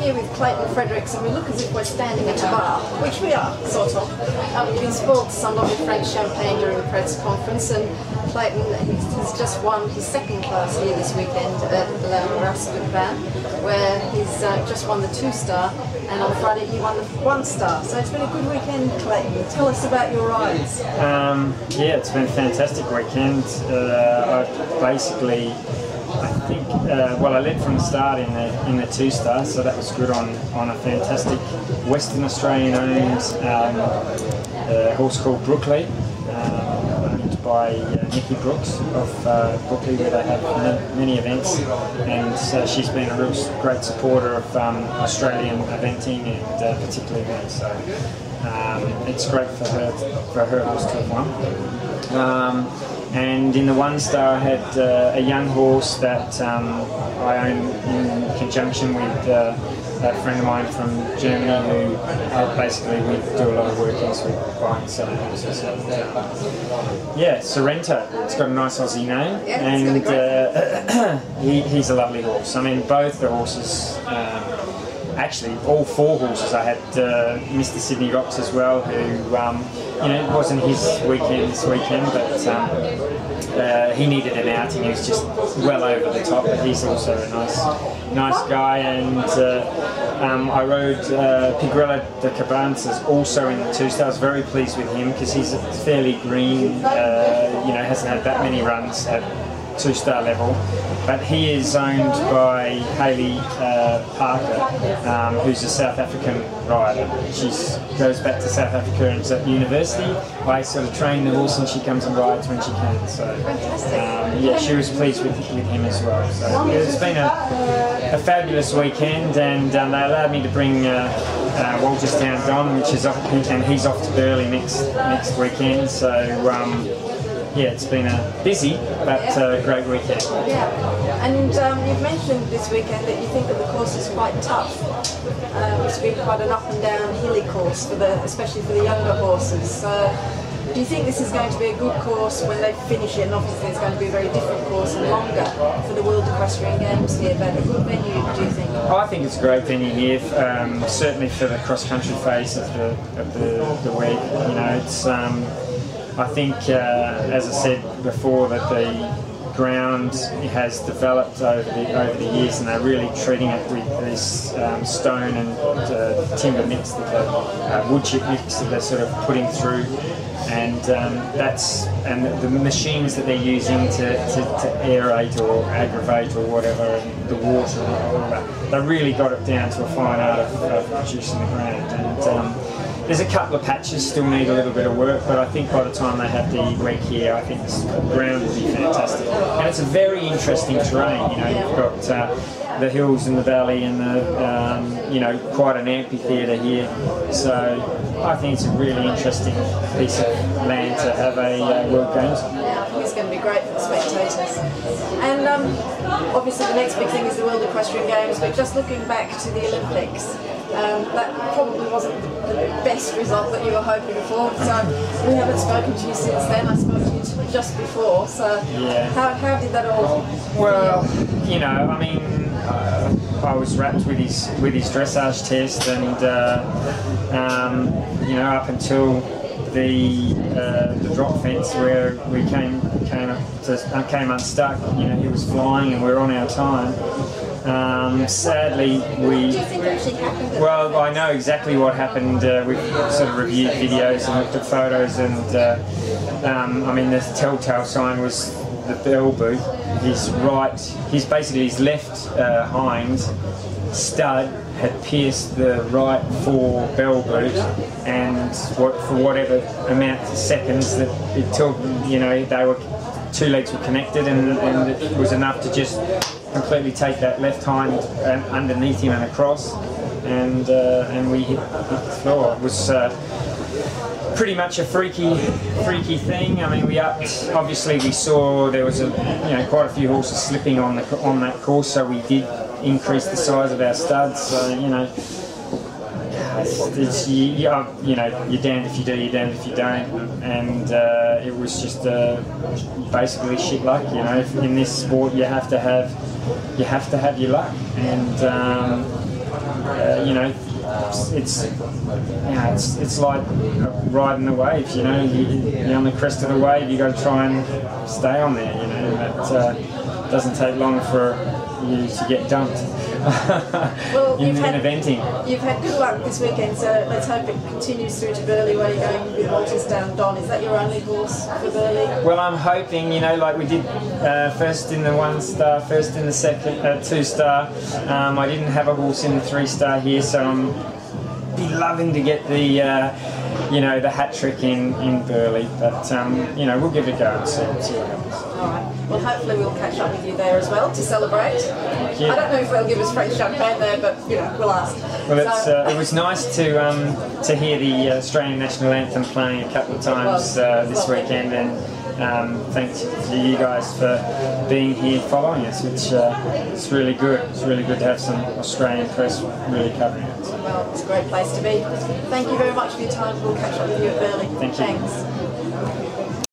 here with Clayton Fredericks, and we look as if we're standing at a bar, which we are, sort of. We've been spoiled to some lovely French champagne during the press conference, and Clayton has just won his second class here this weekend at La Rascouban, where he's just won the 2-star, and on Friday he won the 1-star. So it's been a good weekend, Clayton. Tell us about your rides. Yeah, it's been a fantastic weekend. I think, well, I led from the start in the 2-star, so that was good on a fantastic Western Australian owned horse called Brookley, owned by Nikki Brooks of Brookley, where they have many events, and she's been a real great supporter of Australian eventing, and particularly me, so it's great for her horse to have won. And in the 1-star I had a young horse that I own in conjunction with a friend of mine from Germany, who basically we do a lot of workings with buying and selling horses. Yeah, Sorrento. It's got a nice Aussie name, and he's a lovely horse. I mean, both the horses. Actually, all 4 horses. I had Mr. Sydney Rocks as well, who, you know, it wasn't his weekend this weekend, but he needed an outing. He was just well over the top, but he's also a nice guy. And I rode Pigrella de Cabanzas also in the 2-star. I was very pleased with him because he's fairly green, you know, hasn't had that many runs at 2-star level, but he is owned by Hayley Parker, who's a South African rider. She goes back to South Africa and is at university. I sort of train the horse, and she comes and rides when she can. So yeah, she was pleased with him as well. So yeah, it's been a fabulous weekend, and they allowed me to bring Walterstown Don, which is off, and he's off to Burleigh next weekend. So. Yeah, it's been a busy but great weekend. Yeah, and you've mentioned this weekend that you think that the course is quite tough. It's been quite an up and down hilly course, especially for the younger horses. Do you think this is going to be a good course when they finish it? And obviously it's going to be a very different course and longer for the World Equestrian Games here, but a good venue, do you think? I think it's a great venue here, certainly for the cross-country phase of the week. You know, it's. I think, as I said before, that the ground has developed over the years, and they're really treating it with this stone and timber mix, wood chip mix that they're sort of putting through, and the machines that they're using to aerate or aggravate or whatever, and the water and all that. They really got it down to a fine art of producing the ground. And there's a couple of patches still need a little bit of work, but I think by the time they have the week here, I think this ground will be fantastic. And it's a very interesting terrain. You know, you've got the hills and the valley, and you know, quite an amphitheatre here. So I think it's a really interesting piece of land to have a World Games. Yeah, I think it's going to be great for the spectators. And obviously the next big thing is the World Equestrian Games, but just looking back to the Olympics, that probably wasn't the best result that you were hoping for, so we haven't spoken to you since then. I spoke to you just before, so yeah. How did that all? Well, you know, I mean, I was wrapped with his dressage test, and you know, up until the drop fence where we came unstuck. You know, he was flying, and we were on our time. Sadly, What do you think actually happened? Well, I know exactly what happened. We've sort of reviewed videos and looked at photos, and I mean, the telltale sign was the bell boot. His left hind stud had pierced the right fore bell boot, and for whatever amount of seconds that it took, you know, two legs were connected, and it was enough to just completely take that left hind underneath him and across, and we hit the floor. It was pretty much a freaky thing. I mean, obviously we saw there was quite a few horses slipping on that course, so we did increase the size of our studs. So, you know, you're damned if you do, you're damned if you don't, and it was just basically shit luck. You know, in this sport you have to have your luck, and you know, it's like riding the wave. You know, you're on the crest of the wave. You got to try and stay on there. You know, it doesn't take long for you to get dumped. Well, in eventing. You've had good luck this weekend, so let's hope it continues through to Burleigh, where you're going with Waltersdown Don. Is that your only horse for Burleigh? Well, I'm hoping, you know, like we did first in the 1 star, first in the second 2 star. I didn't have a horse in the 3 star here, so I'm be loving to get the you know, the hat trick in Burleigh. But you know, we'll give it a go and see what happens. All right. Well, hopefully we'll catch up with you there as well to celebrate. Thank you. I don't know if they'll give us French champagne there, but you know, we'll ask. Well, it was nice to hear the Australian national anthem playing a couple of times this weekend, and thanks to you guys for being here following us. It's really good. It's really good to have some Australian press really covering it. Well, it's a great place to be. Thank you very much for your time. We'll catch up with you at Burleigh. Thank you. Thanks.